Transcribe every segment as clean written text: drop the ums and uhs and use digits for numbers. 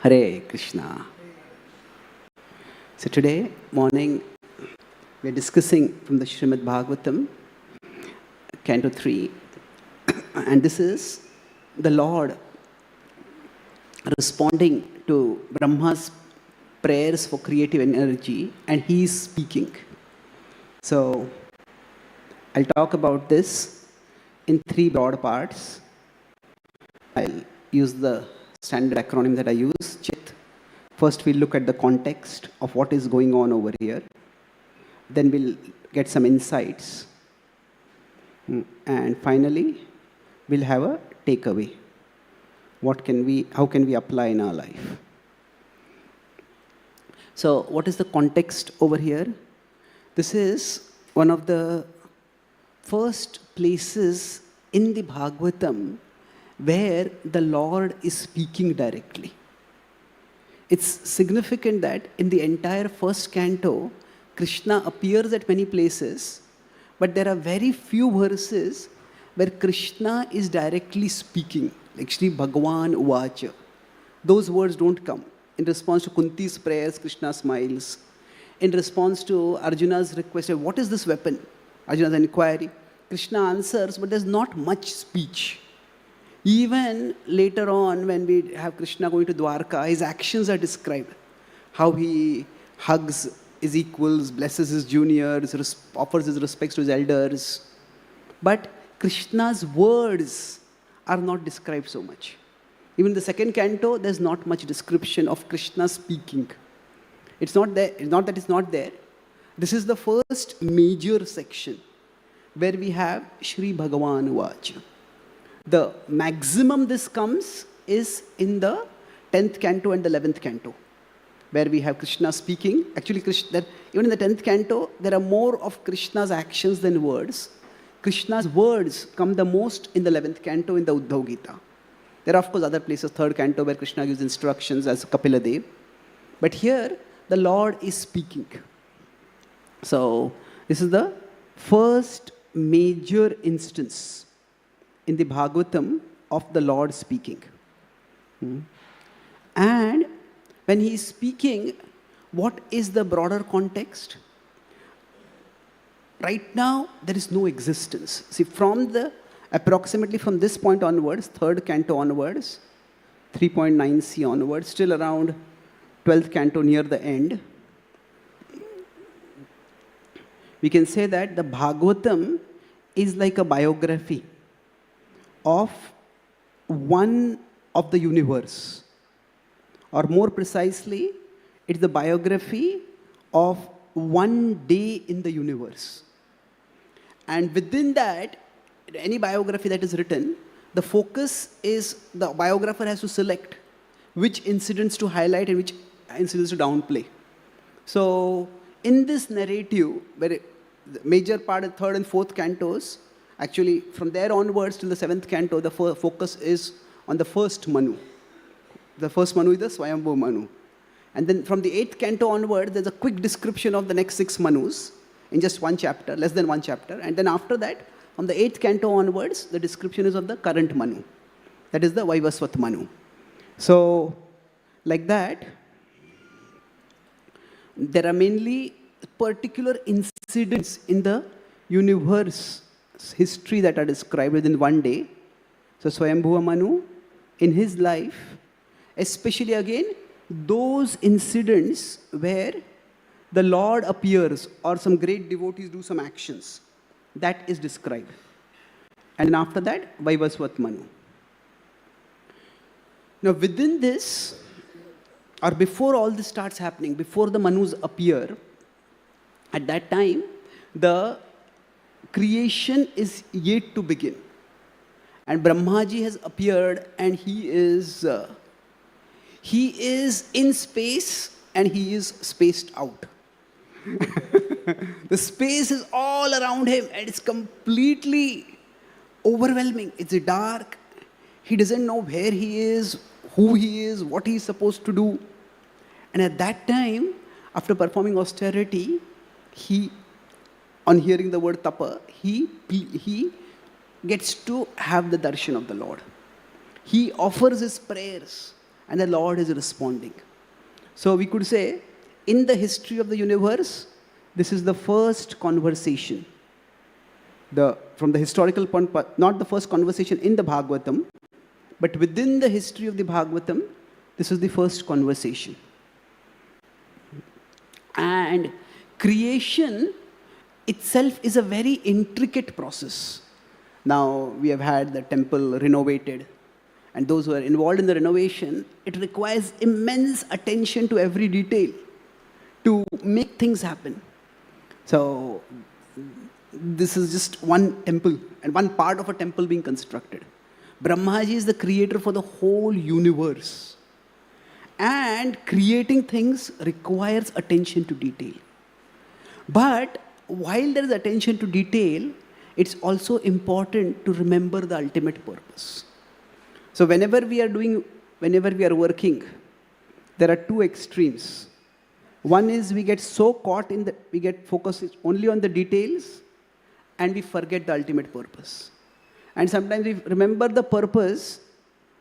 Hare Krishna. So today morning we are discussing from the Srimad Bhagavatam, Canto 3, and this is the Lord responding to Brahma's prayers for creative energy, and he is speaking. So I'll talk about this in three broad parts. I'll use the standard acronym that I use, CHIT. First, we'll look at the context of what is going on over here. Then we'll get some insights. And finally, we'll have a takeaway. How can we apply in our life? So what is the context over here? This is one of the first places in the Bhagavatam where the Lord is speaking directly. It's significant that in the entire first canto, Krishna appears at many places, but there are very few verses where Krishna is directly speaking, like Shri Bhagavan Uvacha. Those words don't come. In response to Kunti's prayers, Krishna smiles. In response to Arjuna's request, what is this weapon? Arjuna's inquiry. Krishna answers, but there's not much speech. Even later on, when we have Krishna going to Dwarka, his actions are described. How he hugs his equals, blesses his juniors, offers his respects to his elders. But Krishna's words are not described so much. Even in the second canto, there's not much description of Krishna speaking. It's not there. It's not that it's not there. This is the first major section where we have Shri Bhagavan Uvacha. The maximum this comes is in the 10th canto and the 11th canto, where we have Krishna speaking. Actually, even in the 10th canto, there are more of Krishna's actions than words. Krishna's words come the most in the 11th canto in the Uddhav Gita. There are, of course, other places, 3rd canto, where Krishna gives instructions as Kapila Dev. But here, the Lord is speaking. So, this is the first major instance in the Bhagavatam of the Lord speaking. And when he is speaking, what is the broader context? Right now, there is no existence. See, approximately from this point onwards, 3rd canto onwards, 3.9c onwards, still around 12th canto near the end, we can say that the Bhagavatam is like a biography of one of the universe. Or more precisely, it's the biography of one day in the universe. And within that, any biography that is written, the focus is the biographer has to select which incidents to highlight and which incidents to downplay. So, in this narrative, where the major part of 3rd and 4th cantos, actually from there onwards till the 7th canto, the focus is on the first Manu. The first Manu is the Swayambhu Manu. And then from the 8th canto onwards, there's a quick description of the next 6 Manus in just one chapter, less than one chapter. And then after that, from the 8th canto onwards, the description is of the current Manu. That is the Vaivasvat Manu. So, like that, there are mainly particular incidents in the universe history that are described within one day. So, Swayambhuva Manu, in his life, especially again, those incidents where the Lord appears or some great devotees do some actions, that is described. And after that, Vaivasvat Manu. Now, within this, or before all this starts happening, before the Manus appear, at that time, the creation is yet to begin. And Brahmaji has appeared, and he is in space and he is spaced out. The space is all around him and it's completely overwhelming. It's dark. He doesn't know where he is, who he is, what he is supposed to do. And at that time, after performing austerity, on hearing the word tapa, he gets to have the darshan of the Lord. He offers his prayers and the Lord is responding. So we could say, in the history of the universe, this is the first conversation. From the historical point, not the first conversation in the Bhagavatam, but within the history of the Bhagavatam, this is the first conversation. And creation itself is a very intricate process. Now, we have had the temple renovated, and those who are involved in the renovation, it requires immense attention to every detail to make things happen. So, this is just one temple, and one part of a temple being constructed. Brahmaji is the creator for the whole universe. And creating things requires attention to detail. But while there is attention to detail, it's also important to remember the ultimate purpose. So whenever we are working, there are two extremes. One is we get so caught we get focused only on the details, and we forget the ultimate purpose. And sometimes we remember the purpose,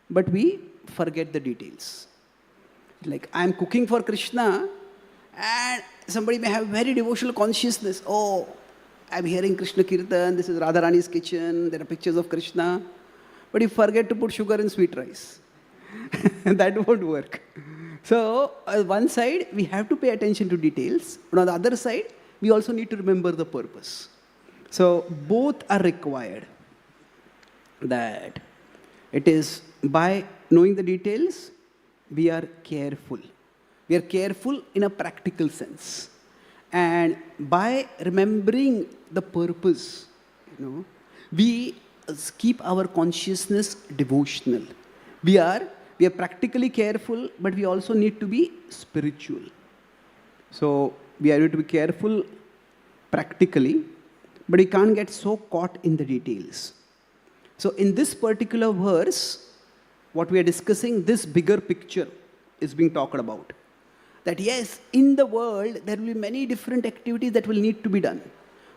but we forget the details. Like, I'm cooking for Krishna, and somebody may have very devotional consciousness. Oh, I'm hearing Krishna Kirtan, this is Radharani's kitchen, there are pictures of Krishna. But you forget to put sugar in sweet rice. That won't work. So, on one side, we have to pay attention to details. But on the other side, we also need to remember the purpose. So, both are required. That it is by knowing the details, we are careful. We are careful in a practical sense. And by remembering the purpose, we keep our consciousness devotional. We are practically careful, but we also need to be spiritual. So we are going to be careful practically, but we can't get so caught in the details. So in this particular verse, what we are discussing, this bigger picture is being talked about. That yes, in the world, there will be many different activities that will need to be done.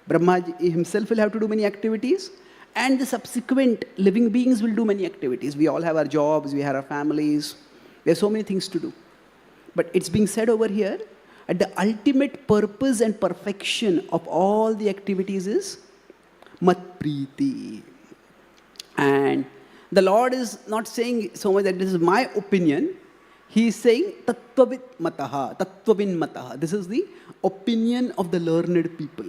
Brahma himself will have to do many activities, and the subsequent living beings will do many activities. We all have our jobs, we have our families, we have so many things to do. But it's being said over here, that the ultimate purpose and perfection of all the activities is mat priti. And the Lord is not saying so much that this is my opinion. He is saying tattvavit mataha, tattvavin mataha. This is the opinion of the learned people.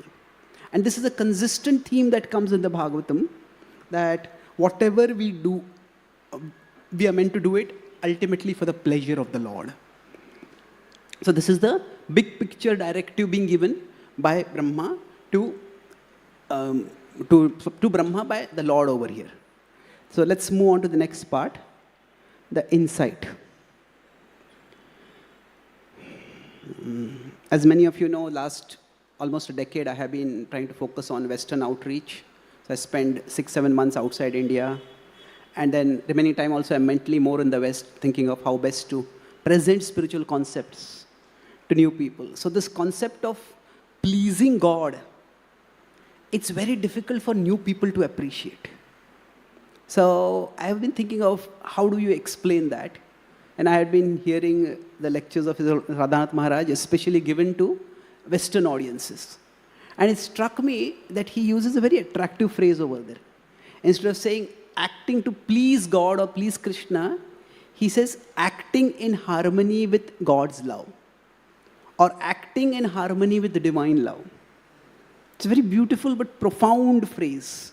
And this is a consistent theme that comes in the Bhagavatam, that whatever we do, we are meant to do it ultimately for the pleasure of the Lord. So this is the big picture directive being given by Brahma to Brahma by the Lord over here. So let's move on to the next part, the insight. As many of you know, last almost a decade I have been trying to focus on Western outreach. So I spent 6-7 months outside India. And then remaining time also I'm mentally more in the West, thinking of how best to present spiritual concepts to new people. So this concept of pleasing God, it's very difficult for new people to appreciate. So I have been thinking of how do you explain that? And I had been hearing the lectures of Radhanath Maharaj, especially given to Western audiences. And it struck me that he uses a very attractive phrase over there. Instead of saying acting to please God or please Krishna, he says acting in harmony with God's love, or acting in harmony with the divine love. It's a very beautiful but profound phrase.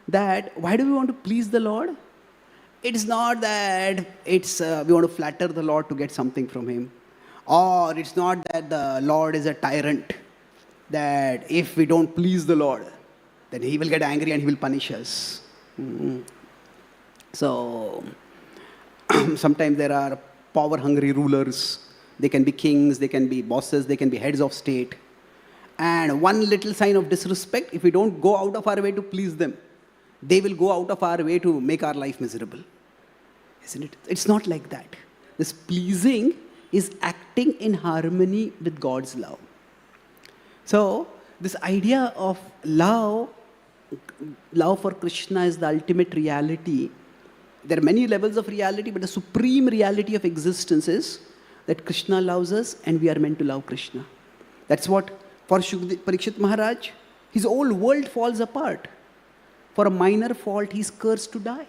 That why do we want to please the Lord? It's not that we want to flatter the Lord to get something from Him. Or it's not that the Lord is a tyrant, that if we don't please the Lord, then He will get angry and He will punish us. So, sometimes there are power-hungry rulers. They can be kings, they can be bosses, they can be heads of state. And one little sign of disrespect, if we don't go out of our way to please them, they will go out of our way to make our life miserable. Isn't it? It's not like that. This pleasing is acting in harmony with God's love. So, this idea of love for Krishna is the ultimate reality. there are many levels of reality, but the supreme reality of existence is that Krishna loves us and we are meant to love Krishna. That's what, for Parikshit Maharaj, his whole world falls apart. For a minor fault, he's cursed to die.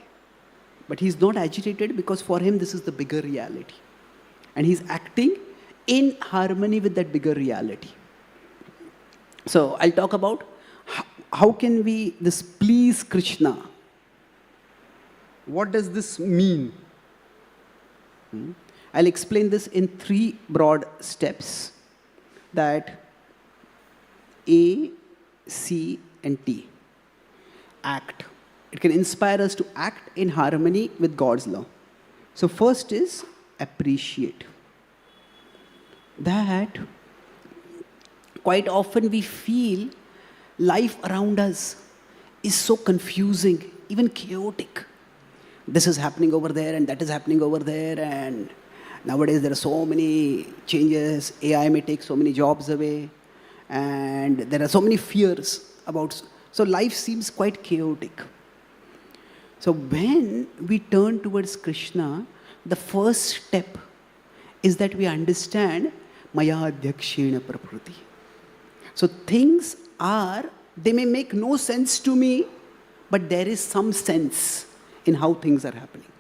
But he's not agitated because for him, this is the bigger reality. And he's acting in harmony with that bigger reality. So I'll talk about how can we this please Krishna. What does this mean? I'll explain this in 3 broad steps. That A, C, and T. Act. It can inspire us to act in harmony with God's law. So first is appreciate. That quite often we feel life around us is so confusing, even chaotic. This is happening over there and that is happening over there, and nowadays there are so many changes. AI may take so many jobs away, and there are so many fears about. So life seems quite chaotic. So when we turn towards Krishna, the first step is that we understand Maya Adhyakshena Prakriti. So things are, they may make no sense to me, but there is some sense in how things are happening.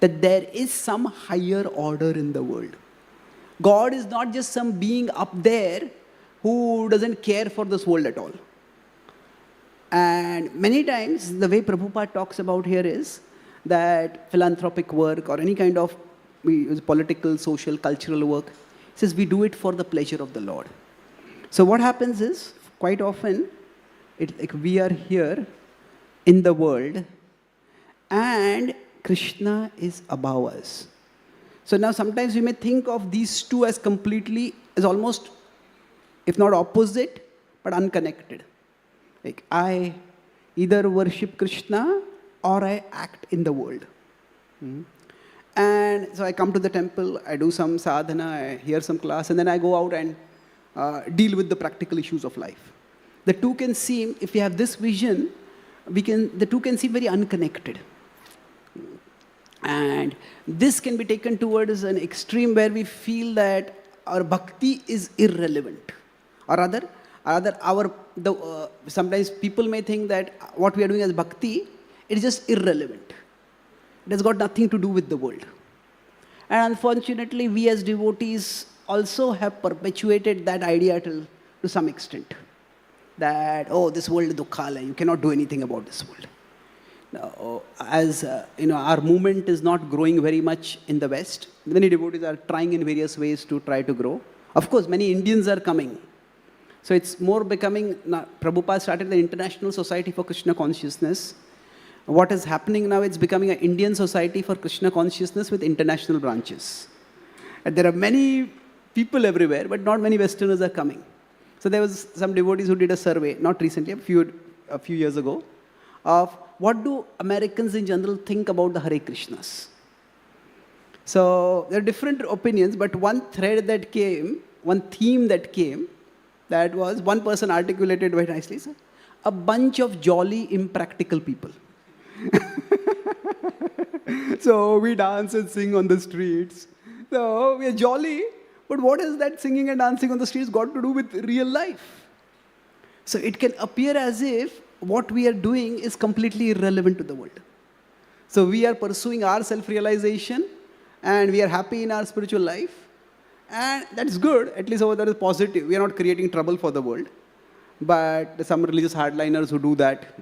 That there is some higher order in the world. God is not just some being up there who doesn't care for this world at all. And many times, the way Prabhupada talks about here is that philanthropic work or any kind of political, social, cultural work, he says we do it for the pleasure of the Lord. So what happens is, quite often, we are here in the world and Krishna is above us. So now sometimes we may think of these two as completely, as almost, if not opposite, but unconnected. Like I either worship Krishna or I act in the world. And so I come to the temple, I do some sadhana, I hear some class, and then I go out and deal with the practical issues of life. The two can seem, if we have this vision, the two can seem very unconnected. And this can be taken towards an extreme where we feel that our bhakti is irrelevant. Or rather, sometimes people may think that what we are doing as bhakti, it is just irrelevant. It has got nothing to do with the world. And unfortunately, we as devotees also have perpetuated that idea to some extent. That, oh, this world is dukkhala, you cannot do anything about this world. Now, as our movement is not growing very much in the West. Many devotees are trying in various ways to try to grow. Of course, many Indians are coming. So it's more becoming, Prabhupada started the International Society for Krishna Consciousness. What is happening now, it's becoming an Indian Society for Krishna Consciousness with international branches. And there are many people everywhere, but not many Westerners are coming. So there was some devotees who did a survey, not recently, a few years ago, of what do Americans in general think about the Hare Krishnas. So there are different opinions, but one thread that came, one theme that came, that was one person articulated very nicely, sir, a bunch of jolly, impractical people. So we dance and sing on the streets. So we are jolly, but what is that singing and dancing on the streets got to do with real life? So it can appear as if what we are doing is completely irrelevant to the world. So we are pursuing our self-realization and we are happy in our spiritual life. And that's good, at least over there is positive. We are not creating trouble for the world. But there's some religious hardliners who do that.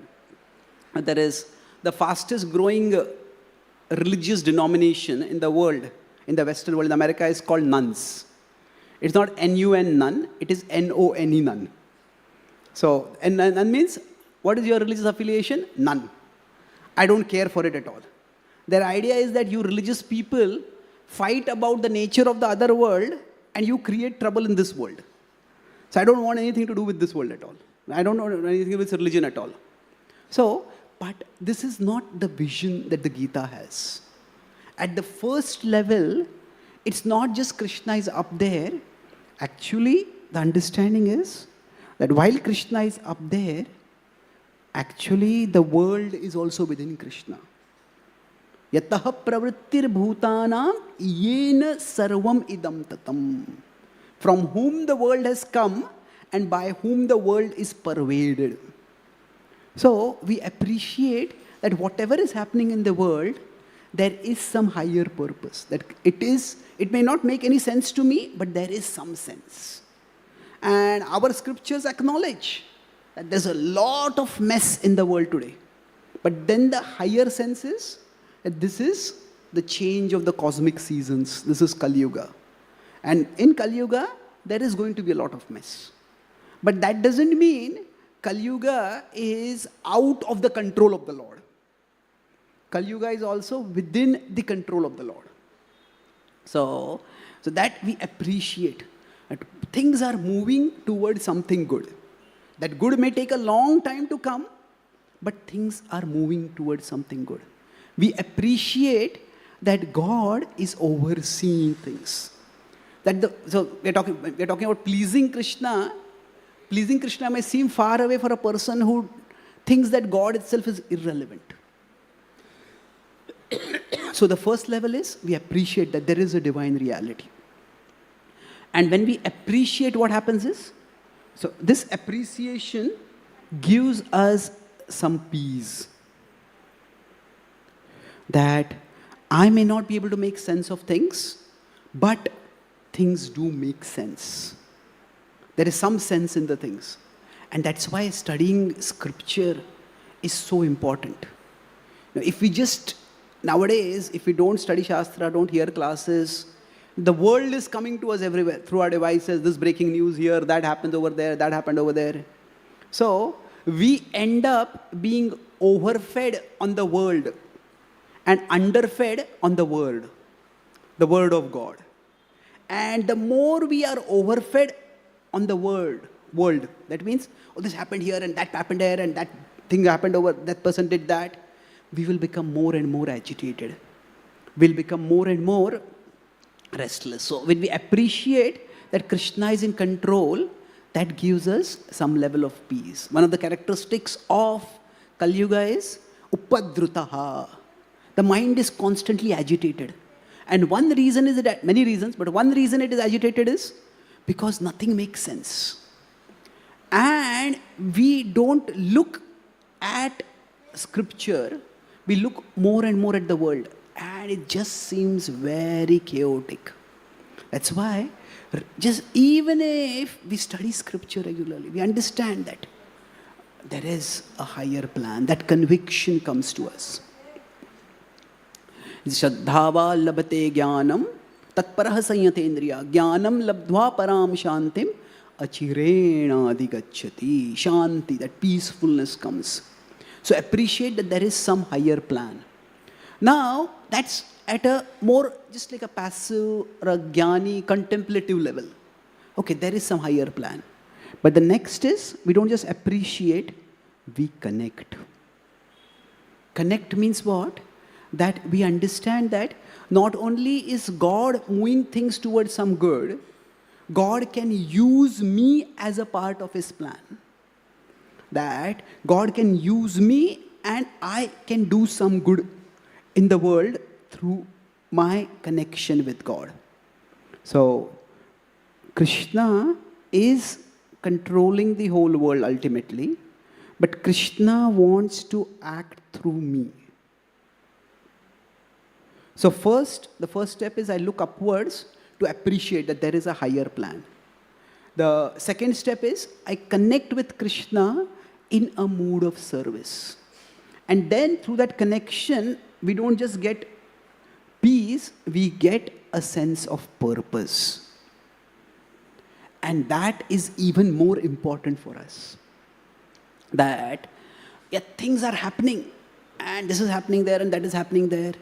And there is the fastest growing religious denomination in the world, in the Western world, in America, is called nuns. It's not N-U-N, nun, it is N-O-N-E, nun. So, and nun means, what is your religious affiliation? None. I don't care for it at all. Their idea is that you religious people fight about the nature of the other world and you create trouble in this world. So I don't want anything to do with this world at all. I don't want anything to do with religion at all. So, but this is not the vision that the Gita has. At the first level, it's not just Krishna is up there. Actually, the understanding is that while Krishna is up there, actually the world is also within Krishna. Yataha pravrittir bhutanam yena sarvam idam tatam. From whom the world has come and by whom the world is pervaded. So we appreciate that whatever is happening in the world, there is some higher purpose. That it may not make any sense to me, but there is some sense. And our scriptures acknowledge that there's a lot of mess in the world today. But then the higher sense is that this is the change of the cosmic seasons. This is Kali Yuga. And in Kali Yuga, there is going to be a lot of mess. But that doesn't mean Kali Yuga is out of the control of the Lord. Kali Yuga is also within the control of the Lord. So that we appreciate. That things are moving towards something good. That good may take a long time to come, but things are moving towards something good. We appreciate that God is overseeing things. So we're talking about pleasing Krishna. Pleasing Krishna may seem far away for a person who thinks that God itself is irrelevant. So the first level is we appreciate that there is a divine reality. And when we appreciate, what happens is, so this appreciation gives us some peace. That I may not be able to make sense of things, but things do make sense. There is some sense in the things. And that's why studying scripture is so important. Now, nowadays, if we don't study Shastra, don't hear classes, the world is coming to us everywhere through our devices. This breaking news here, that happened over there, that happened over there. So, we end up being overfed on the world and underfed on the word of God. And the more we are overfed on the world, that means, oh, this happened here and that happened there and that thing happened over, that person did that, we will become more and more agitated. We'll become more and more restless. So when we appreciate that Krishna is in control, that gives us some level of peace. One of the characteristics of Kali Yuga is upadrutaha. The mind is constantly agitated. And one reason is that, many reasons, but one reason it is agitated is because nothing makes sense. And we don't look at scripture, we look more and more at the world. And it just seems very chaotic. That's why, just even if we study scripture regularly, we understand that there is a higher plan. That conviction comes to us. Shraddhava labhate jnanam tatparah sanyatendriya jnanam labdhva param shantim achirena adhigacchati. Shanti, that peacefulness comes. So appreciate that there is some higher plan. Now, that's at a more, just like a passive or a jnani, contemplative level. Okay, there is some higher plan. But the next is, we don't just appreciate, we connect. Connect means what? That we understand that not only is God moving things towards some good, God can use me as a part of His plan. That God can use me and I can do some good in the world through my connection with God. So, Krishna is controlling the whole world ultimately, but Krishna wants to act through me. So the first step is I look upwards to appreciate that there is a higher plan. The second step is I connect with Krishna in a mood of service. And then through that connection, we don't just get peace, we get a sense of purpose. And that is even more important for us. That, yeah, things are happening, and this is happening there, and that is happening there.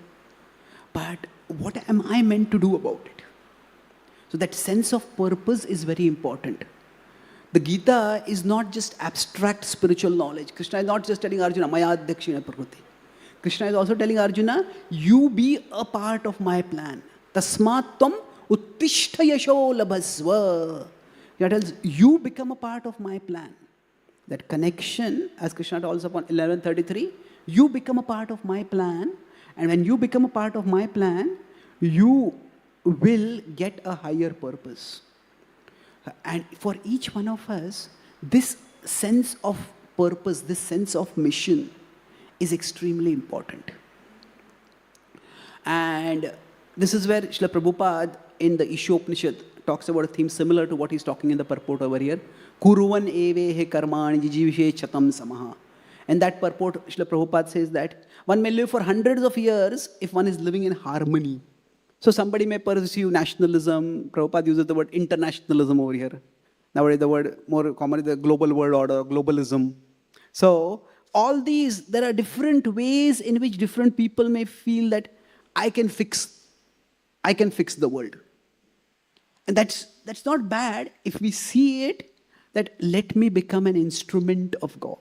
But what am I meant to do about it? So that sense of purpose is very important. The Gita is not just abstract spiritual knowledge. Krishna is not just telling Arjuna, Maya Dakshina Prakriti. Krishna is also telling Arjuna, you be a part of my plan. Tasmat tvam uttishta yasho labhasva. He tells, you become a part of my plan. That connection, as Krishna tells upon 1133, you become a part of my plan, And when you become a part of my plan, you will get a higher purpose. And for each one of us, this sense of purpose, this sense of mission is extremely important. And this is where Srila Prabhupada in the Ishopanishad talks about a theme similar to what he's talking in the purport over here. Kuruvan evehe karmani jijivishe chatam samaha. And that purport, Srila Prabhupada says that one may live for hundreds of years if one is living in harmony. So somebody may pursue nationalism. Prabhupada uses the word internationalism over here. Nowadays the word more common is the global world order, globalism. So all these, there are different ways in which different people may feel that I can fix the world. And that's not bad if we see it that let me become an instrument of God.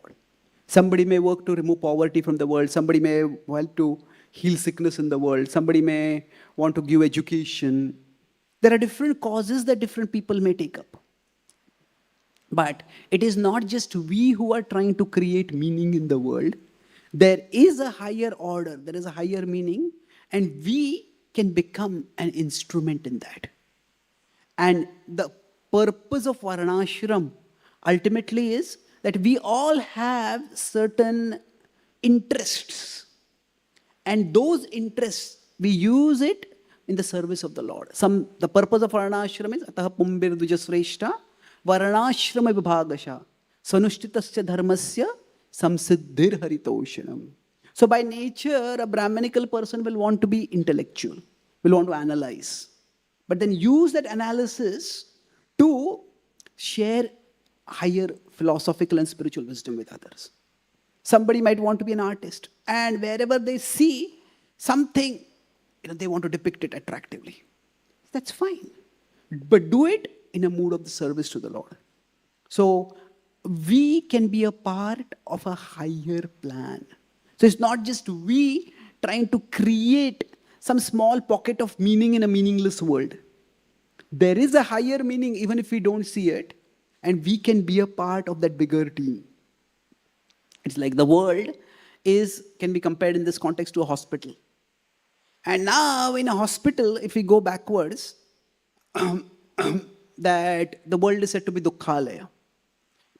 Somebody may work to remove poverty from the world. Somebody may help to heal sickness in the world. Somebody may want to give education. There are different causes that different people may take up. But it is not just we who are trying to create meaning in the world. There is a higher order, there is a higher meaning, and we can become an instrument in that. And the purpose of Varnashram ultimately is that we all have certain interests. And those interests, we use it in the service of the Lord. The purpose of Varnashram is Ataha Pumbir Dujasreshta Varnashrama Vibhagasha Sanushthitasya Dharmasya Samsiddhir Haritoshanam. So by nature, a Brahmanical person will want to be intellectual, will want to analyze. But then use that analysis to share higher philosophical and spiritual wisdom with others. Somebody might want to be an artist, and wherever they see something, they want to depict it attractively. That's fine. But do it in a mood of the service to the Lord. So we can be a part of a higher plan. So it's not just we trying to create some small pocket of meaning in a meaningless world. There is a higher meaning even if we don't see it, and we can be a part of that bigger team. It's like the world can be compared in this context to a hospital. And now in a hospital, if we go backwards, that the world is said to be dukkhalaya.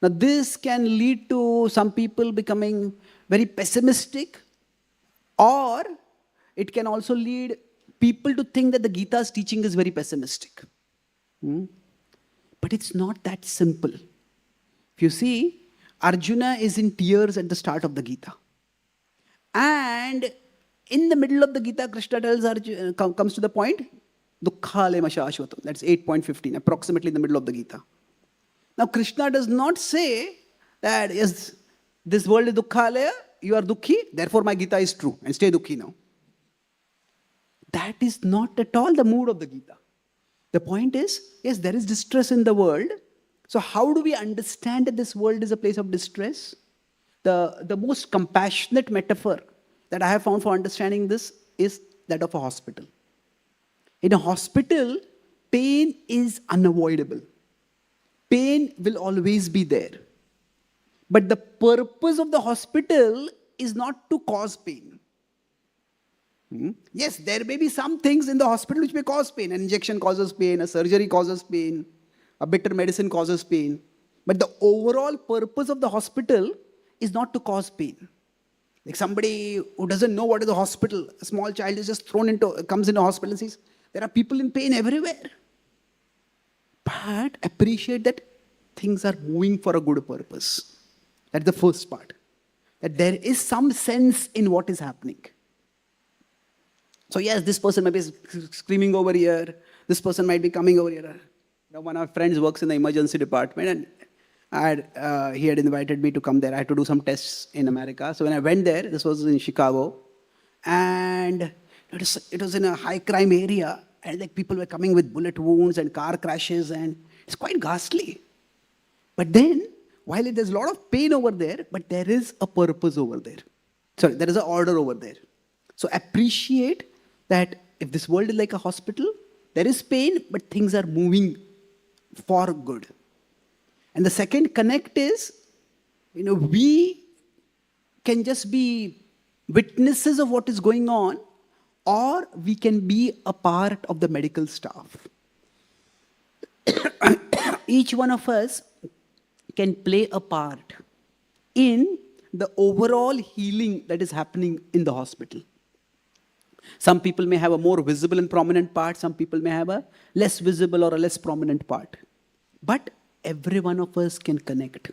Now this can lead to some people becoming very pessimistic, or it can also lead people to think that the Gita's teaching is very pessimistic. But it's not that simple. If you see, Arjuna is in tears at the start of the Gita. And in the middle of the Gita, Krishna tells Arjuna, comes to the point, Dukkhalema Shashvatam. That's 8.15, approximately in the middle of the Gita. Now Krishna does not say that, yes, this world is Dukkhalaya, you are Dukkhi, therefore my Gita is true, and stay Dukkhi now. That is not at all the mood of the Gita. The point is, yes, there is distress in the world. So how do we understand that this world is a place of distress? The most compassionate metaphor that I have found for understanding this is that of a hospital. In a hospital, pain is unavoidable. Pain will always be there. But the purpose of the hospital is not to cause pain. Yes, there may be some things in the hospital which may cause pain. An injection causes pain, a surgery causes pain, a bitter medicine causes pain. But the overall purpose of the hospital is not to cause pain. Like somebody who doesn't know what is a hospital, a small child is just comes into a hospital and says, there are people in pain everywhere. But appreciate that things are moving for a good purpose. That's the first part. That there is some sense in what is happening. So yes, this person might be screaming over here. This person might be coming over here. One of my friends works in the emergency department, and he had invited me to come there. I had to do some tests in America. So when I went there, this was in Chicago, and it was in a high crime area, and like people were coming with bullet wounds and car crashes, and it's quite ghastly. But then, while there's a lot of pain over there, but there is a purpose over there. Sorry, there is an order over there. So appreciate that if this world is like a hospital, there is pain, but things are moving for good. And the second connect is, we can just be witnesses of what is going on, or we can be a part of the medical staff. Each one of us can play a part in the overall healing that is happening in the hospital. Some people may have a more visible and prominent part, some people may have a less visible or a less prominent part. But every one of us can connect.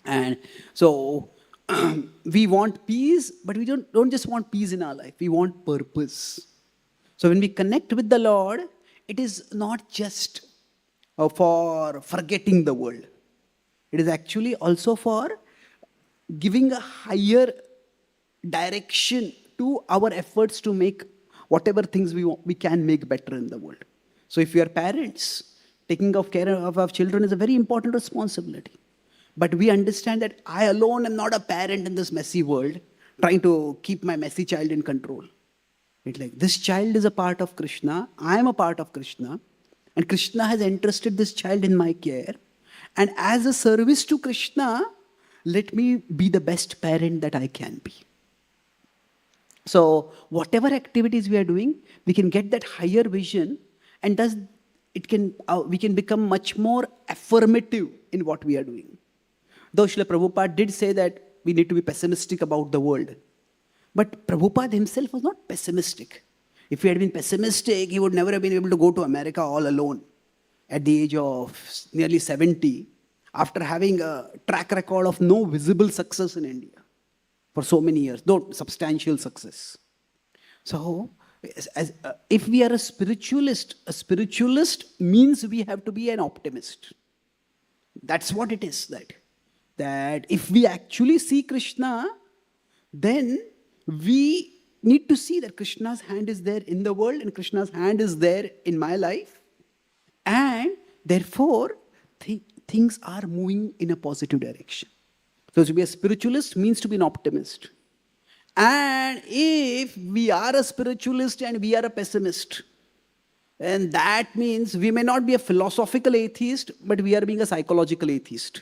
And so we want peace, but we don't just want peace in our life, we want purpose. So when we connect with the Lord, it is not just for forgetting the world. It is actually also for giving a higher direction to our efforts to make whatever things we can make better in the world. So if we are parents, taking care of our children is a very important responsibility. But we understand that I alone am not a parent in this messy world, trying to keep my messy child in control. It's like, this child is a part of Krishna, I am a part of Krishna, and Krishna has entrusted this child in my care. And as a service to Krishna, let me be the best parent that I can be. So whatever activities we are doing, we can get that higher vision, and we can become much more affirmative in what we are doing. Though Srila Prabhupada did say that we need to be pessimistic about the world. But Prabhupada himself was not pessimistic. If he had been pessimistic, he would never have been able to go to America all alone at the age of nearly 70, after having a track record of no visible success in India for so many years, though substantial success. So, if we are a spiritualist means we have to be an optimist. That's what it is, that if we actually see Krishna, then we need to see that Krishna's hand is there in the world and Krishna's hand is there in my life. And therefore, things are moving in a positive direction. So to be a spiritualist means to be an optimist. And if we are a spiritualist and we are a pessimist, then that means we may not be a philosophical atheist, but we are being a psychological atheist.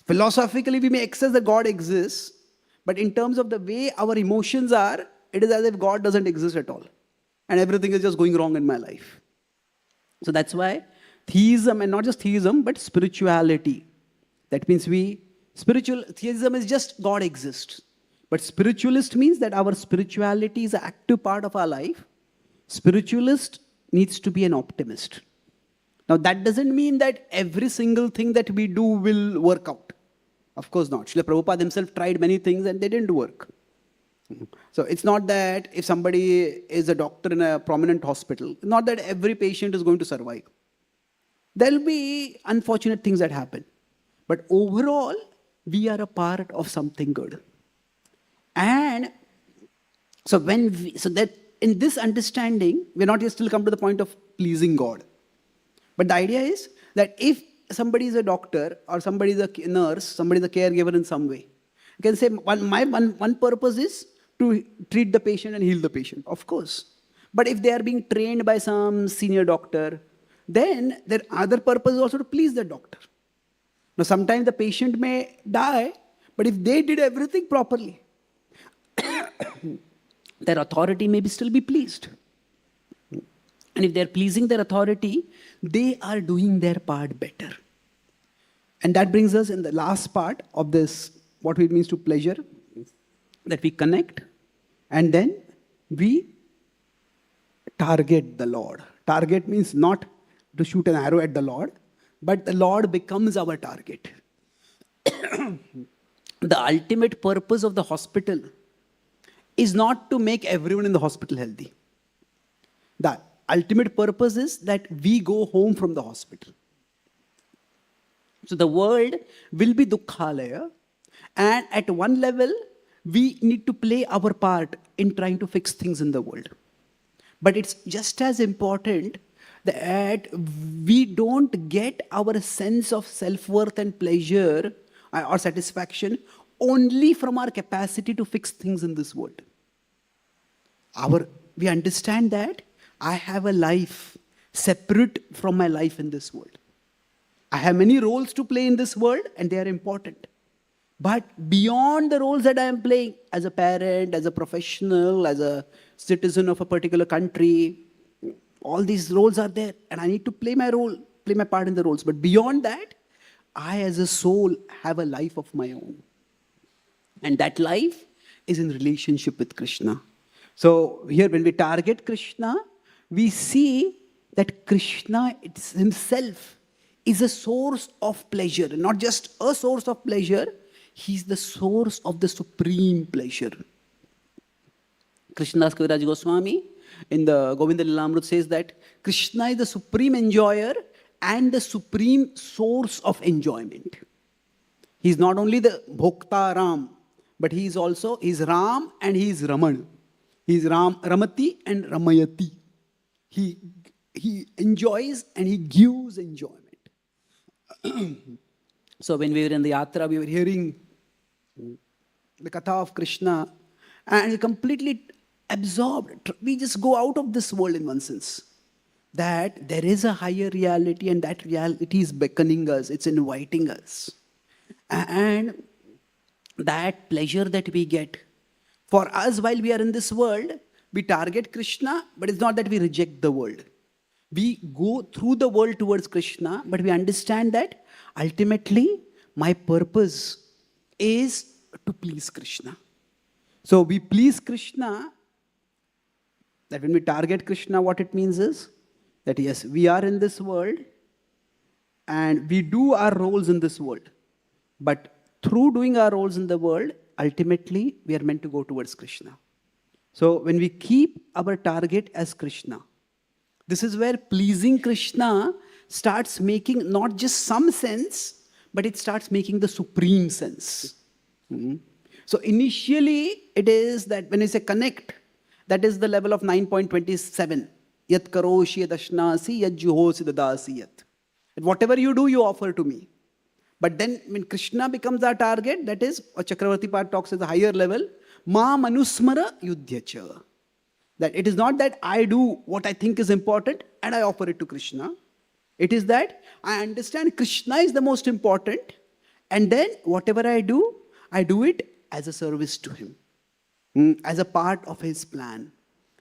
Philosophically, we may accept that God exists, but in terms of the way our emotions are, it is as if God doesn't exist at all. And everything is just going wrong in my life. So that's why theism, and not just theism, but spirituality. That means theism is just God exists. But spiritualist means that our spirituality is an active part of our life. Spiritualist needs to be an optimist. Now that doesn't mean that every single thing that we do will work out. Of course not. Srila Prabhupada himself tried many things and they didn't work. So it's not that if somebody is a doctor in a prominent hospital, not that every patient is going to survive. There will be unfortunate things that happen. But overall, we are a part of something good. And so that in this understanding, we're not yet still come to the point of pleasing God. But the idea is that if somebody is a doctor or somebody is a nurse, somebody is a caregiver in some way, you can say one purpose is to treat the patient and heal the patient, of course. But if they are being trained by some senior doctor, then their other purpose is also to please the doctor. Now sometimes the patient may die, but if they did everything properly, their authority may still be pleased. And if they're pleasing their authority, they are doing their part better. And that brings us in the last part of this, what it means to pleasure, that we connect and then we target the Lord. Target means not to shoot an arrow at the Lord, but the Lord becomes our target. The ultimate purpose of the hospital is not to make everyone in the hospital healthy. The ultimate purpose is that we go home from the hospital. So the world will be dukkhalaya, and at one level, we need to play our part in trying to fix things in the world. But it's just as important that we don't get our sense of self-worth and pleasure or satisfaction only from our capacity to fix things in this world. We understand that I have a life separate from my life in this world. I have many roles to play in this world and they are important. But beyond the roles that I am playing as a parent, as a professional, as a citizen of a particular country, all these roles are there, and I need to play my role, play my part in the roles. But beyond that, I as a soul have a life of my own. And that life is in relationship with Krishna. So here when we target Krishna, we see that Krishna himself is a source of pleasure. Not just a source of pleasure, he's the source of the supreme pleasure. Krishnadas Kaviraj Goswami in the Govinda Lilamrut says that Krishna is the supreme enjoyer and the supreme source of enjoyment. He's not only the Bhokta Ram, but he is also, he's Ram and he is Raman. He's Ramati and Ramayati. He enjoys and he gives enjoyment. So when we were in the yatra, we were hearing the katha of Krishna and completely absorbed. We just go out of this world in one sense. That there is a higher reality and that reality is beckoning us, it's inviting us. And that pleasure that we get, for us while we are in this world, we target Krishna, but it's not that we reject the world. We go through the world towards Krishna, but we understand that ultimately my purpose is to please Krishna. So we please Krishna, that when we target Krishna, what it means is that yes, we are in this world and we do our roles in this world. But through doing our roles in the world, ultimately we are meant to go towards Krishna. So when we keep our target as Krishna, this is where pleasing Krishna starts making not just some sense, but it starts making the supreme sense. So initially it is that when I say connect, that is the level of 9.27. Yat karoshi yat ashnasi yat juhosi dadasi yat. And whatever you do, you offer to me. But then when Krishna becomes our target, that is, what Chakravarti part talks as a higher level, ma manusmara yudhyacha. That it is not that I do what I think is important and I offer it to Krishna. It is that I understand Krishna is the most important, and then whatever I do it as a service to him, as a part of his plan.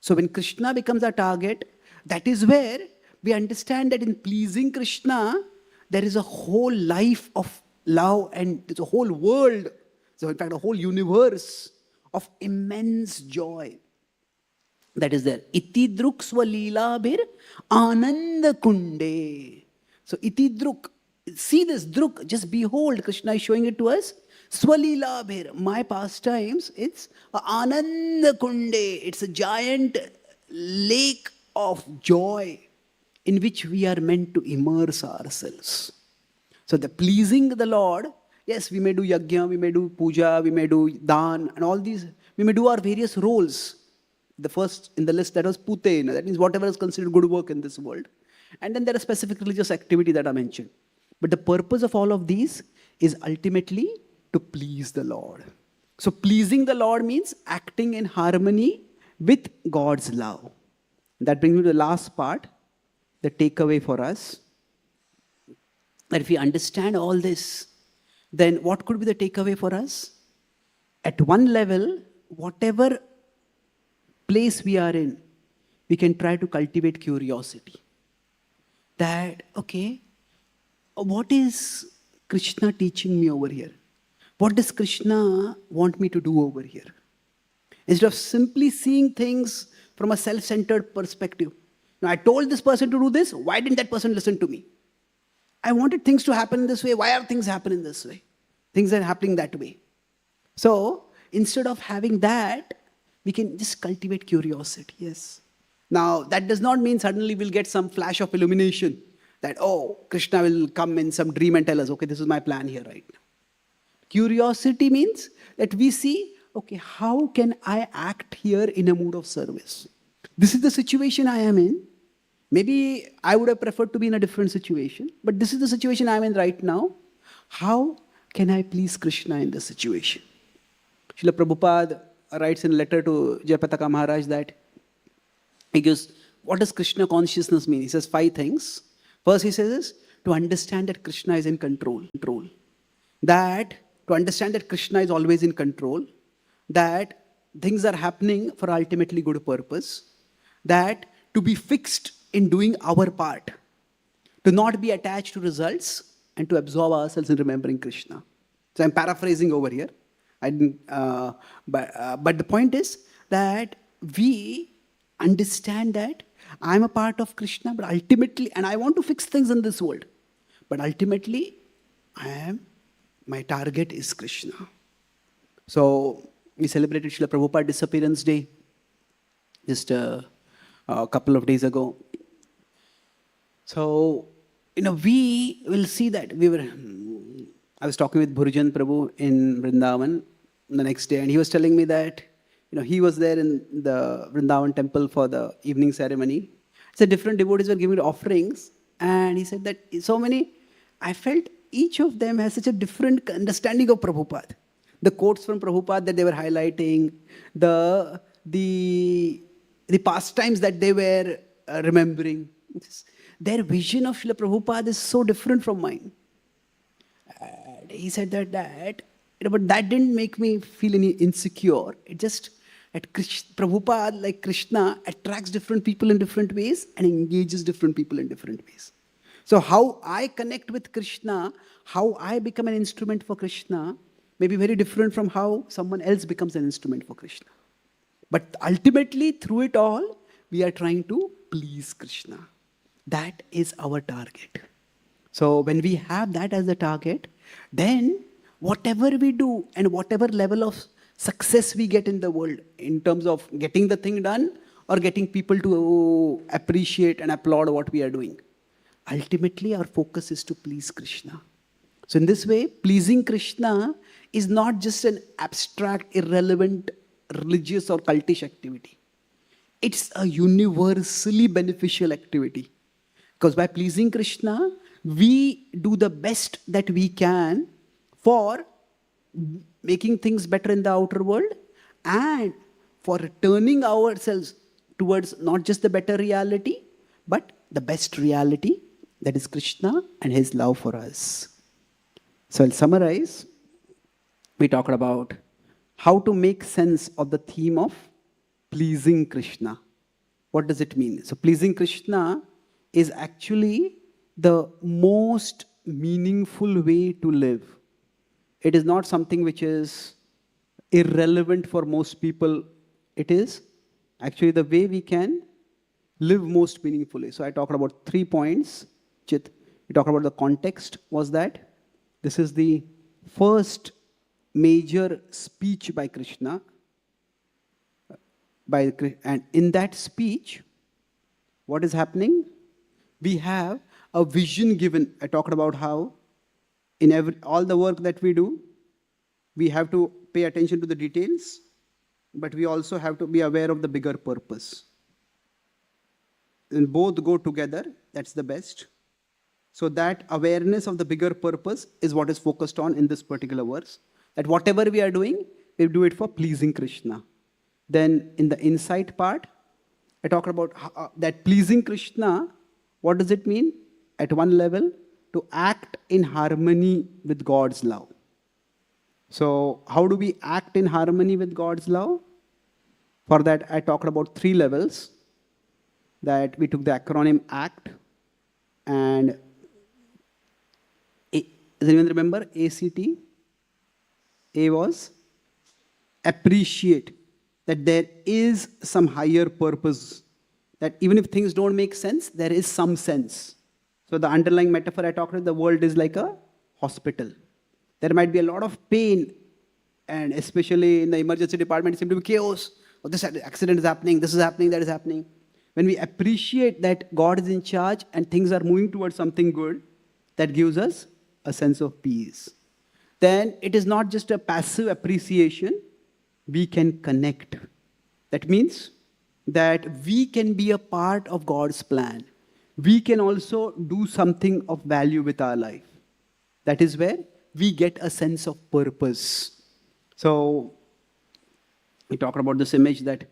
So when Krishna becomes our target, that is where we understand that in pleasing Krishna, there is a whole life of love and there's a whole world, so in fact a whole universe of immense joy that is there. Iti druk swalila bir ananda kunde. So iti druk, see this druk, just behold, Krishna is showing it to us. Swalila bir, my pastimes, it's ananda kunde. It's a giant lake of joy in which we are meant to immerse ourselves. So the pleasing the Lord, yes, we may do yajna, we may do puja, we may do dan, and all these, we may do our various roles. The first in the list, that was putena, that means whatever is considered good work in this world. And then there are specific religious activity that are mentioned. But the purpose of all of these is ultimately to please the Lord. So pleasing the Lord means acting in harmony with God's love. That brings me to the last part, the takeaway for us. That if we understand all this, then what could be the takeaway for us? At one level, whatever place we are in, we can try to cultivate curiosity. That, okay, what is Krishna teaching me over here? What does Krishna want me to do over here? Instead of simply seeing things from a self-centered perspective. Now, I told this person to do this, why didn't that person listen to me? I wanted things to happen in this way, why are things happening this way? Things are happening that way. So, instead of having that, we can just cultivate curiosity, yes. Now, that does not mean suddenly we'll get some flash of illumination that, oh, Krishna will come in some dream and tell us, okay, this is my plan here right now. Curiosity means that we see, okay, how can I act here in a mood of service? This is the situation I am in. Maybe I would have preferred to be in a different situation, but this is the situation I'm in right now. How can I please Krishna in this situation? Srila Prabhupada writes in a letter to Jayapataka Maharaj that he goes, what does Krishna consciousness mean? He says 5 things. First he says is to understand that Krishna is in control. That to understand that Krishna is always in control, that things are happening for ultimately good purpose, that to be fixed in doing our part, to not be attached to results, and to absorb ourselves in remembering Krishna. So I'm paraphrasing over here. I didn't, but the point is that we understand that I'm a part of Krishna, but ultimately, and I want to fix things in this world, but ultimately, my target is Krishna. So we celebrated Srila Prabhupada's disappearance day just a couple of days ago. So, we will see that I was talking with Bhurujan Prabhu in Vrindavan the next day, and he was telling me that, he was there in the Vrindavan temple for the evening ceremony. So different devotees were giving offerings, and he said that I felt each of them has such a different understanding of Prabhupada. The quotes from Prabhupada that they were highlighting, the pastimes that they were remembering. Their vision of Srila Prabhupada is so different from mine. And he said that but that didn't make me feel any insecure. It just, Prabhupada, like Krishna, attracts different people in different ways and engages different people in different ways. So how I connect with Krishna, how I become an instrument for Krishna, may be very different from how someone else becomes an instrument for Krishna. But ultimately, through it all, we are trying to please Krishna. That is our target. So when we have that as the target, then whatever we do and whatever level of success we get in the world, in terms of getting the thing done or getting people to appreciate and applaud what we are doing, ultimately our focus is to please Krishna. So in this way, pleasing Krishna is not just an abstract, irrelevant, religious or cultish activity. It's a universally beneficial activity. Because by pleasing Krishna, we do the best that we can for making things better in the outer world and for turning ourselves towards not just the better reality, but the best reality, that is Krishna and his love for us. So I'll summarize. We talked about how to make sense of the theme of pleasing Krishna. What does it mean? So pleasing Krishna is actually the most meaningful way to live. It is not something which is irrelevant for most people. It is actually the way we can live most meaningfully. So I talked about 3 points. Chit, we talked about the context was that this is the first major speech by Krishna. And in that speech, what is happening? We have a vision given. I talked about how in all the work that we do, we have to pay attention to the details, but we also have to be aware of the bigger purpose. And both go together, that's the best. So that awareness of the bigger purpose is what is focused on in this particular verse. That whatever we are doing, we do it for pleasing Krishna. Then in the insight part, I talked about that pleasing Krishna. What does it mean? At one level, to act in harmony with God's love. So how do we act in harmony with God's love? For that, I talked about 3 levels. That we took the acronym ACT. And does anyone remember ACT? A was appreciate that there is some higher purpose. That even if things don't make sense, there is some sense. So the underlying metaphor I talked about, the world is like a hospital. There might be a lot of pain, and especially in the emergency department, it seems to be chaos. Oh, this accident is happening, this is happening, that is happening. When we appreciate that God is in charge and things are moving towards something good, that gives us a sense of peace. Then it is not just a passive appreciation, we can connect. That means that we can be a part of God's plan. We can also do something of value with our life. That is where we get a sense of purpose. So we talked about this image that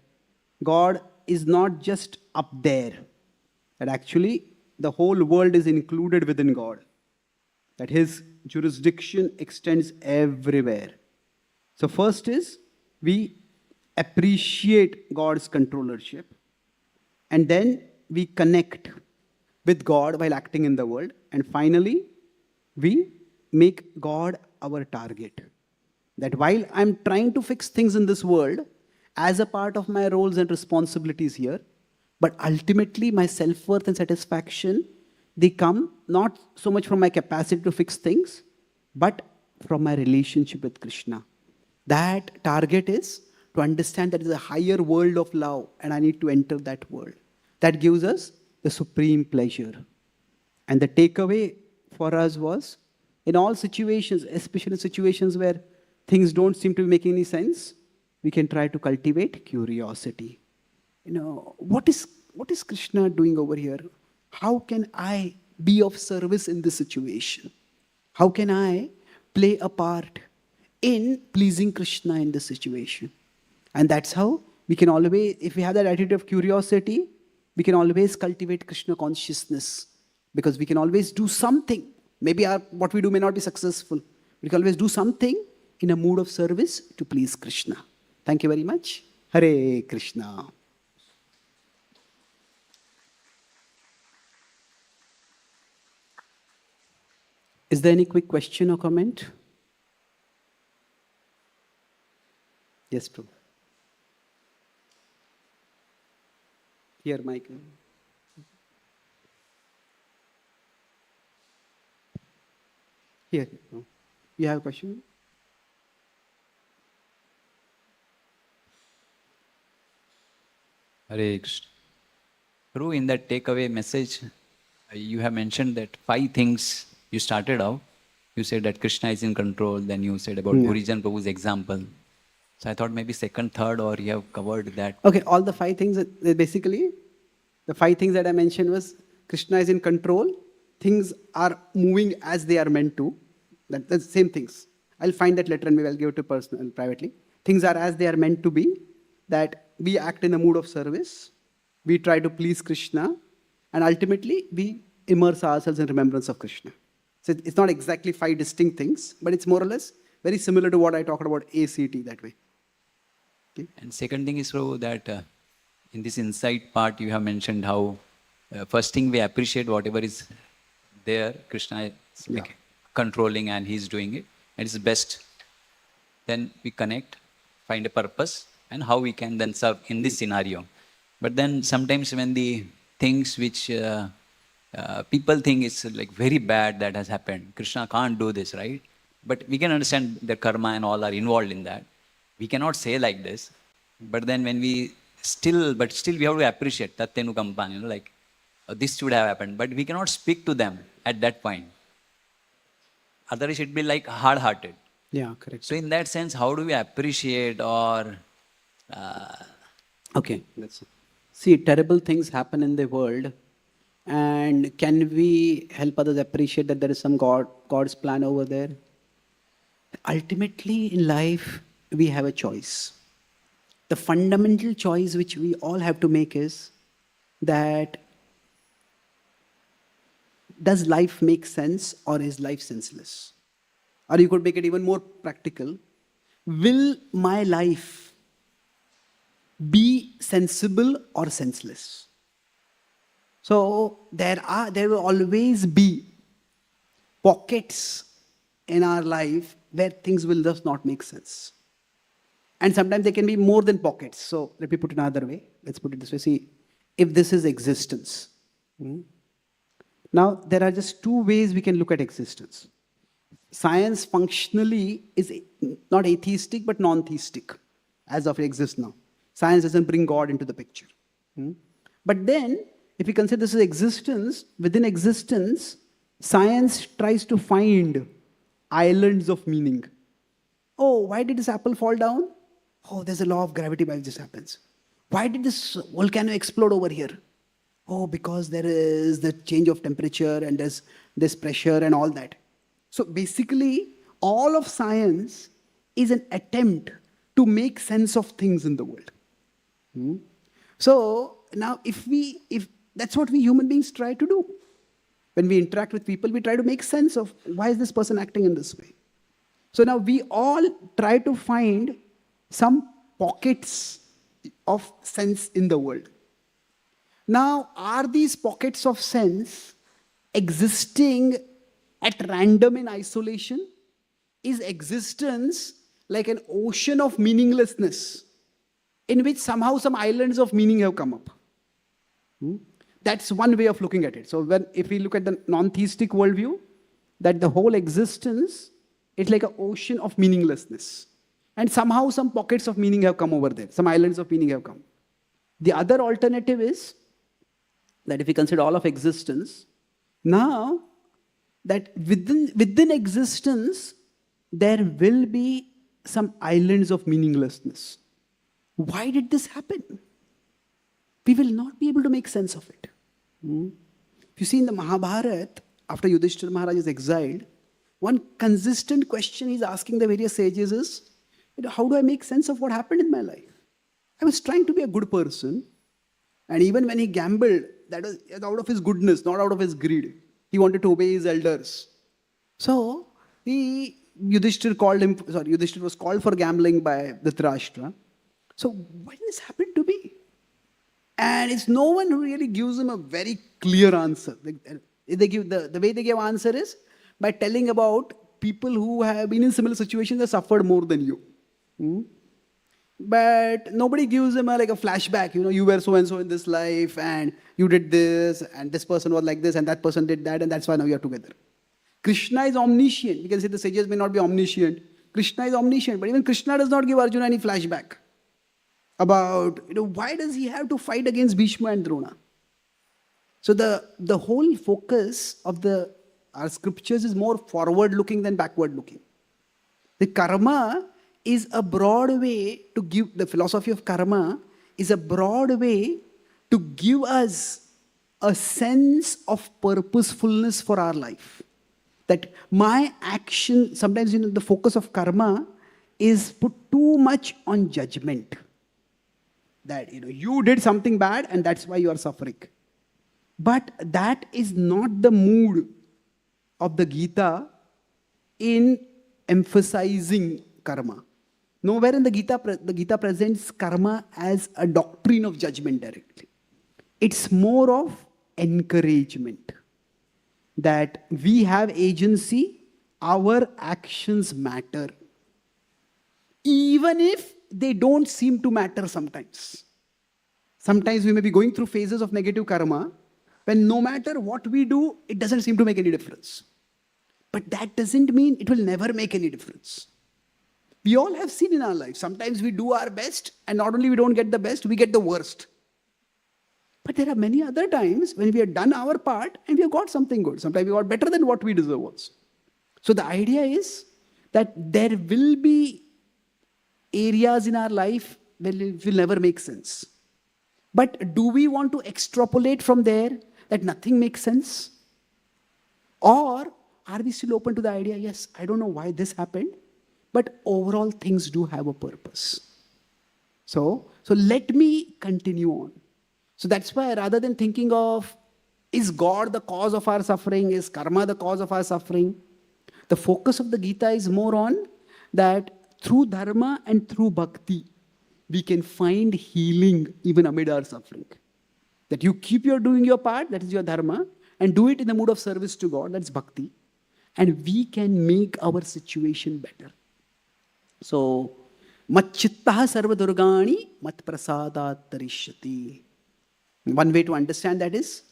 God is not just up there, that actually the whole world is included within God. that his jurisdiction extends everywhere. So first is we appreciate God's controllership, and then we connect with God while acting in the world, and finally we make God our target. That while I'm trying to fix things in this world as a part of my roles and responsibilities here, but ultimately my self-worth and satisfaction, they come not so much from my capacity to fix things, but from my relationship with Krishna. That target is to understand that there is a higher world of love and I need to enter that world. That gives us the supreme pleasure. And the takeaway for us was, in all situations, especially situations where things don't seem to be making any sense, we can try to cultivate curiosity. What is Krishna doing over here? How can I be of service in this situation? How can I play a part in pleasing Krishna in this situation? And that's how we can always, if we have that attitude of curiosity, we can always cultivate Krishna consciousness, because we can always do something. Maybe what we do may not be successful. We can always do something in a mood of service to please Krishna. Thank you very much. Hare Krishna. Is there any quick question or comment? Yes, Prabhu. Here, Michael. Here. You have a question? Hare Krishna. Through in that takeaway message, you have mentioned that 5 things you started out. You said that Krishna is in control, then you said about Origen Prabhu's example. So I thought maybe second, third, or you have covered that. Okay, all the 5 things, basically, the 5 things that I mentioned was Krishna is in control, things are moving as they are meant to. That's the same things. I'll find that letter and maybe I'll give it to personal privately. Things are as they are meant to be, that we act in a mood of service, we try to please Krishna, and ultimately we immerse ourselves in remembrance of Krishna. So it's not exactly 5 distinct things, but it's more or less very similar to what I talked about ACT that way. Okay. And second thing is, Prabhu, that in this insight part you have mentioned how first thing we appreciate whatever is there, Krishna is controlling and he's doing it, and it's best. Then we connect, find a purpose, and how we can then serve in this scenario. But then sometimes when the things which people think is like very bad that has happened, Krishna can't do this, right? But we can understand the karma and all are involved in that. We cannot say like this. But then when we still we have to appreciate Tattenu Kampan, like this should have happened. But we cannot speak to them at that point. Otherwise it would be like hard-hearted. Yeah, correct. So in that sense, how do we appreciate or... Okay, see, terrible things happen in the world, and can we help others appreciate that there is some God's plan over there? Ultimately, in life, we have a choice. The fundamental choice which we all have to make is that does life make sense or is life senseless? Or you could make it even more practical. Will my life be sensible or senseless? So there will always be pockets in our life where things will just not make sense. And sometimes they can be more than pockets. So let me put it another way. Let's put it this way. See, if this is existence. Now, there are just 2 ways we can look at existence. Science functionally is not atheistic, but non-theistic, as of it exists now. Science doesn't bring God into the picture. But then, if we consider this as existence, within existence, science tries to find islands of meaning. Oh, why did this apple fall down? Oh, there's a law of gravity by which this happens. Why did this volcano explode over here? Oh, because there is the change of temperature and there's this pressure and all that. So basically, all of science is an attempt to make sense of things in the world. So now if that's what we human beings try to do. When we interact with people, we try to make sense of why is this person acting in this way. So now we all try to find some pockets of sense in the world. Now, are these pockets of sense existing at random in isolation? Is existence like an ocean of meaninglessness in which somehow some islands of meaning have come up? That's one way of looking at it. So if we look at the non-theistic worldview, that the whole existence is like an ocean of meaninglessness. And somehow some pockets of meaning have come over there. Some islands of meaning have come. The other alternative is that if we consider all of existence, now that within existence, there will be some islands of meaninglessness. Why did this happen? We will not be able to make sense of it. If you see in the Mahabharata, after Yudhishthira Maharaj is exiled, one consistent question he's asking the various sages is, how do I make sense of what happened in my life? I was trying to be a good person, and even when he gambled, that was out of his goodness, not out of his greed. He wanted to obey his elders. So, Yudhishthira was called for gambling by Dhritarashtra. So, why did this happen to me? And it's no one who really gives him a very clear answer. They give the way they give answer is by telling about people who have been in similar situations that suffered more than you. But nobody gives him a flashback. You were so and so in this life, and you did this, and this person was like this, and that person did that, and that's why now you are together. Krishna is omniscient. We can say the sages may not be omniscient. Krishna is omniscient, but even Krishna does not give Arjuna any flashback about why does he have to fight against Bhishma and Drona. So the whole focus of our scriptures is more forward-looking than backward-looking. The karma is a broad way to give, the philosophy of karma is a broad way to give us a sense of purposefulness for our life. That my action, sometimes the focus of karma is put too much on judgment. That you did something bad and that's why you are suffering. But that is not the mood of the Gita in emphasizing karma. Nowhere in the Gita presents karma as a doctrine of judgment directly. It's more of encouragement. That we have agency, our actions matter. Even if they don't seem to matter sometimes. Sometimes we may be going through phases of negative karma, when no matter what we do, it doesn't seem to make any difference. But that doesn't mean it will never make any difference. We all have seen in our life, sometimes we do our best, and not only we don't get the best, we get the worst. But there are many other times when we have done our part and we have got something good. Sometimes we got better than what we deserve also. So the idea is that there will be areas in our life where it will never make sense. But do we want to extrapolate from there that nothing makes sense? Or are we still open to the idea, yes, I don't know why this happened, but overall things do have a purpose. So let me continue on. So that's why rather than thinking of, is God the cause of our suffering? Is karma the cause of our suffering? The focus of the Gita is more on that through dharma and through bhakti, we can find healing even amid our suffering. That you keep doing your part, that is your dharma, and do it in the mood of service to God, that's bhakti. And we can make our situation better. So, Macchittaha sarva durgani mat prasadat tarishyati. One way to understand that is,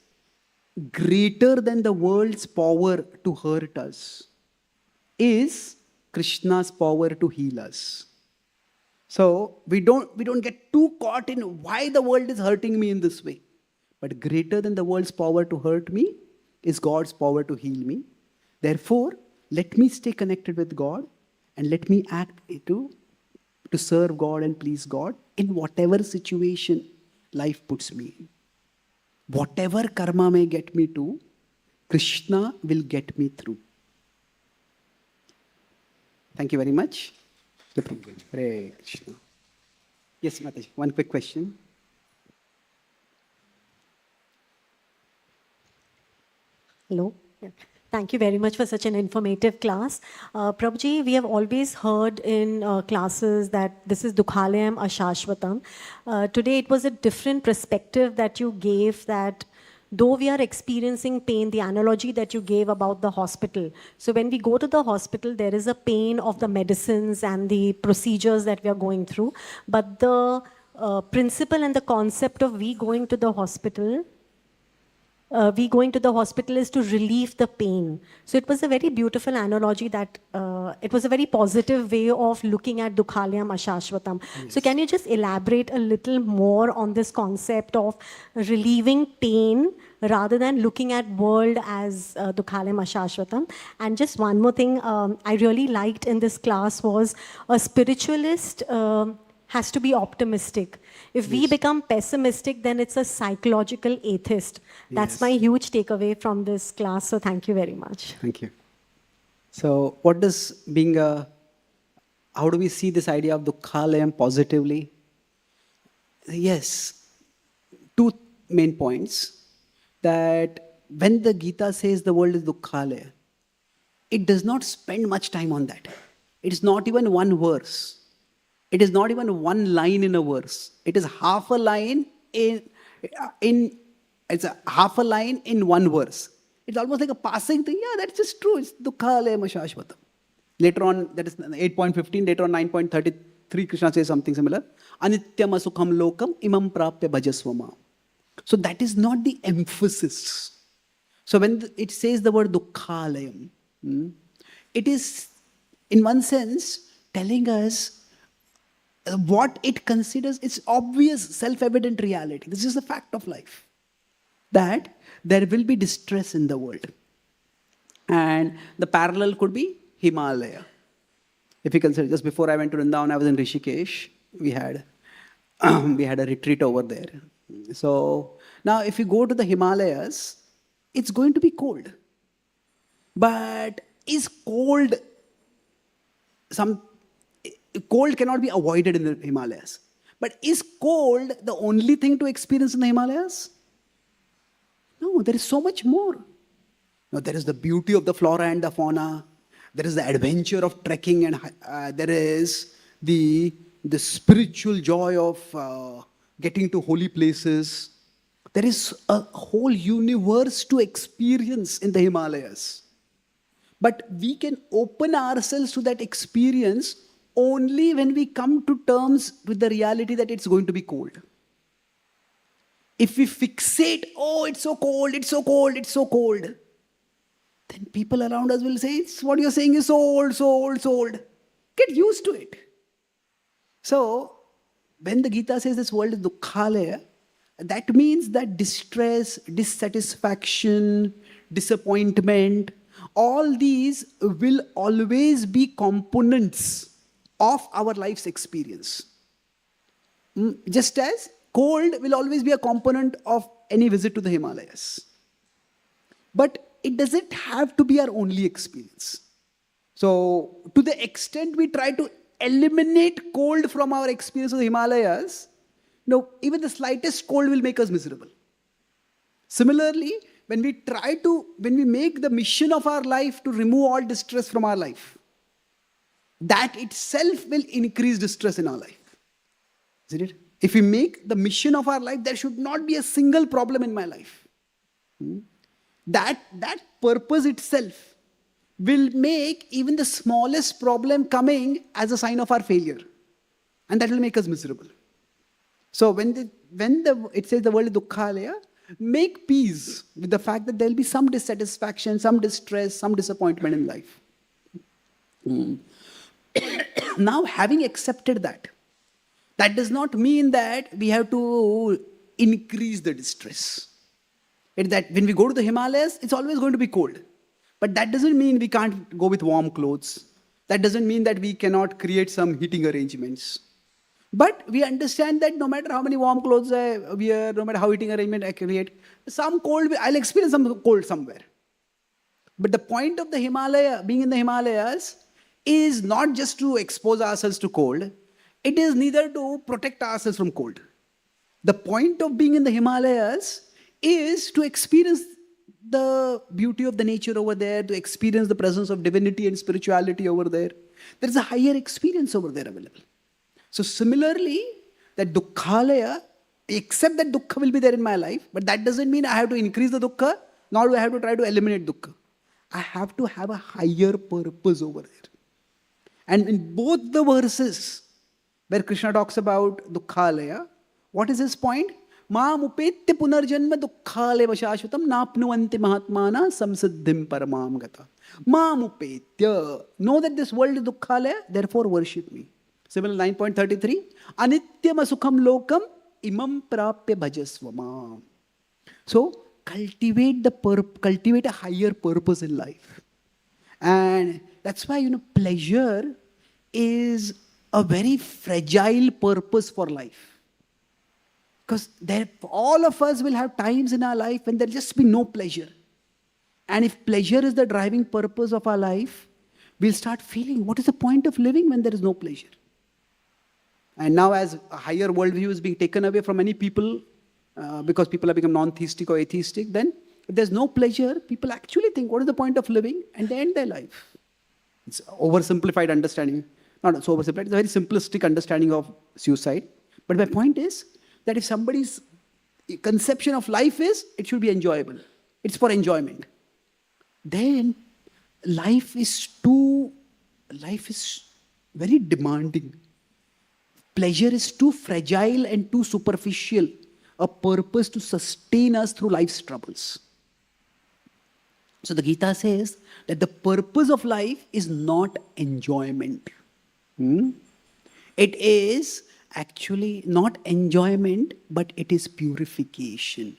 greater than the world's power to hurt us is Krishna's power to heal us. So we don't get too caught in why the world is hurting me in this way. But greater than the world's power to hurt me is God's power to heal me. Therefore, let me stay connected with God and let me act to serve God and please God in whatever situation life puts me in. Whatever karma may get me to, Krishna will get me through. Thank you very much. Hare Krishna. Yes, Mataji, one quick question. Hello. Yeah. Thank you very much for such an informative class. Prabhuji, we have always heard in classes that this is Dukhalayam Ashashvatam. Today it was a different perspective that you gave, that though we are experiencing pain, the analogy that you gave about the hospital. So when we go to the hospital, there is a pain of the medicines and the procedures that we are going through. But the principle and the concept of we going to the hospital is to relieve the pain. So it was a very beautiful analogy that it was a very positive way of looking at Dukhalayam Ashashvatam. Yes. So can you just elaborate a little more on this concept of relieving pain rather than looking at world as Dukhalayam Ashashvatam? And just one more thing I really liked in this class was a spiritualist has to be optimistic. If we become pessimistic, then it's a psychological atheist. That's my huge takeaway from this class. So thank you very much. Thank you. So what does being a, how do we see this idea of Dukhalayam positively? Yes, two main points. That when the Gita says the world is Dukhalaya, it does not spend much time on that. It is not even one verse. It is not even one line in a verse. It is half a line it's a half a line in one verse. It's almost like a passing thing. Yeah, that's just true. It's Dukhalayam Ashashvatam. Later on, that is 8.15, later on 9.33, Krishna says something similar. Anityam asukham lokam imam prapya bhajasvama. So that is not the emphasis. So when it says the word Dukhalayam, it is in one sense telling us what it considers its obvious, self-evident reality. This is the fact of life, that there will be distress in the world. And the parallel could be Himalaya. If you consider, just before I went to Vrindavan, I was in Rishikesh. We had a retreat over there. So now if you go to the Himalayas, it's going to be cold. But is cold cold cannot be avoided in the Himalayas. But is cold the only thing to experience in the Himalayas? No, there is so much more. No, there is the beauty of the flora and the fauna. There is the adventure of trekking, and there is the spiritual joy of getting to holy places. There is a whole universe to experience in the Himalayas. But we can open ourselves to that experience only when we come to terms with the reality that it's going to be cold. If we fixate, oh, it's so cold, it's so cold, it's so cold, then people around us will say, it's what you're saying is so old, so old, so old. Get used to it. So, when the Gita says this world is Dukhalaya, that means that distress, dissatisfaction, disappointment, all these will always be components of our life's experience. Just as cold will always be a component of any visit to the Himalayas. But it doesn't have to be our only experience. So, to the extent we try to eliminate cold from our experience of the Himalayas, no, even the slightest cold will make us miserable. Similarly, when we make the mission of our life to remove all distress from our life, that itself will increase distress in our life. Isn't it? If we make the mission of our life, there should not be a single problem in my life. That purpose itself will make even the smallest problem coming as a sign of our failure. And that will make us miserable. So when it says the world is Dukhalaya, make peace with the fact that there will be some dissatisfaction, some distress, some disappointment in life. Now, having accepted that does not mean that we have to increase the distress. It's that when we go to the Himalayas, it's always going to be cold. But that doesn't mean we can't go with warm clothes. That doesn't mean that we cannot create some heating arrangements. But we understand that no matter how many warm clothes I wear, no matter how heating arrangement I create, some cold, I'll experience some cold somewhere. But the point of the Himalaya, being in the Himalayas, is not just to expose ourselves to cold. It is neither to protect ourselves from cold. The point of being in the Himalayas is to experience the beauty of the nature over there, to experience the presence of divinity and spirituality over there. There is a higher experience over there available. So similarly, that dukkhalaya, I accept that dukkha will be there in my life, but that doesn't mean I have to increase the dukkha, nor do I have to try to eliminate dukkha. I have to have a higher purpose over there. And in both the verses where Krishna talks about dukkhalaya, what is his point? Maam upetya punarjanma dukkhalaya vashashvatam napnuvanti mahatmana samsiddhim paramam gata. Maam upetya. Know that this world is dukkhalaya, therefore worship me. Similar 9.33. Anityam asukham lokam imam prapya bhajasvamam. So cultivate a higher purpose in life. And that's why, pleasure is a very fragile purpose for life. Because all of us will have times in our life when there'll just be no pleasure. And if pleasure is the driving purpose of our life, we'll start feeling, what is the point of living when there is no pleasure? And now as a higher worldview is being taken away from many people, because people have become non-theistic or atheistic, then if there's no pleasure, people actually think, what is the point of living? And they end their life. It's oversimplified understanding. Not so oversimplified, it's a very simplistic understanding of suicide. But my point is that if somebody's conception of life is, it should be enjoyable. It's for enjoyment. Then life is very demanding. Pleasure is too fragile and too superficial a purpose to sustain us through life's troubles. So the Gita says that the purpose of life is not enjoyment. It is actually not enjoyment, but it is purification.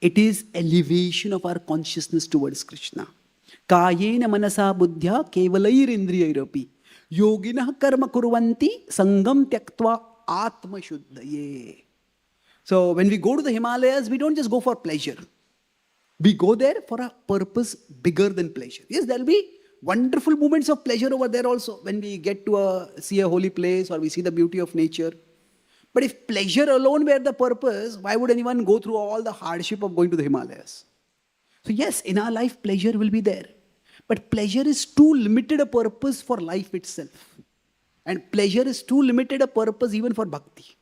It is elevation of our consciousness towards Krishna. Kayena manasa buddhya kevalair indriyairapi yoginah karma kurvanti sangam tyaktva atma shuddhaye. So when we go to the Himalayas, we don't just go for pleasure. We go there for a purpose bigger than pleasure. Yes, there'll be wonderful moments of pleasure over there also when we get to see a holy place or we see the beauty of nature. But if pleasure alone were the purpose, why would anyone go through all the hardship of going to the Himalayas? So yes, in our life, pleasure will be there. But pleasure is too limited a purpose for life itself. And pleasure is too limited a purpose even for bhakti.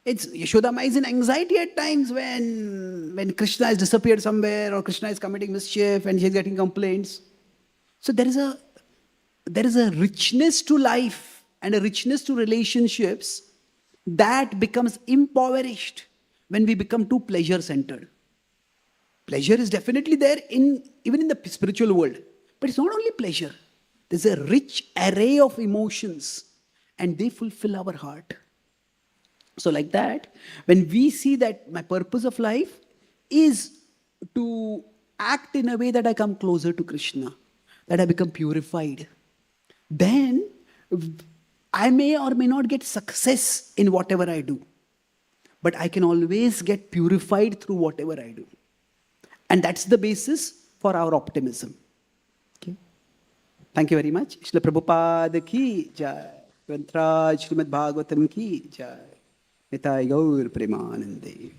Yashoda is in anxiety at times when Krishna has disappeared somewhere or Krishna is committing mischief and she's getting complaints. So there is a richness to life and a richness to relationships that becomes impoverished when we become too pleasure-centered. Pleasure is definitely there even in the spiritual world. But it's not only pleasure. There's a rich array of emotions and they fulfill our heart. So like that, when we see that my purpose of life is to act in a way that I come closer to Krishna, that I become purified, then I may or may not get success in whatever I do. But I can always get purified through whatever I do. And that's the basis for our optimism. Okay. Thank you very much. Srila Prabhupada ki jai. Grantraj Srimad Bhagavatam ki jai. Nitai Gaur Premanande.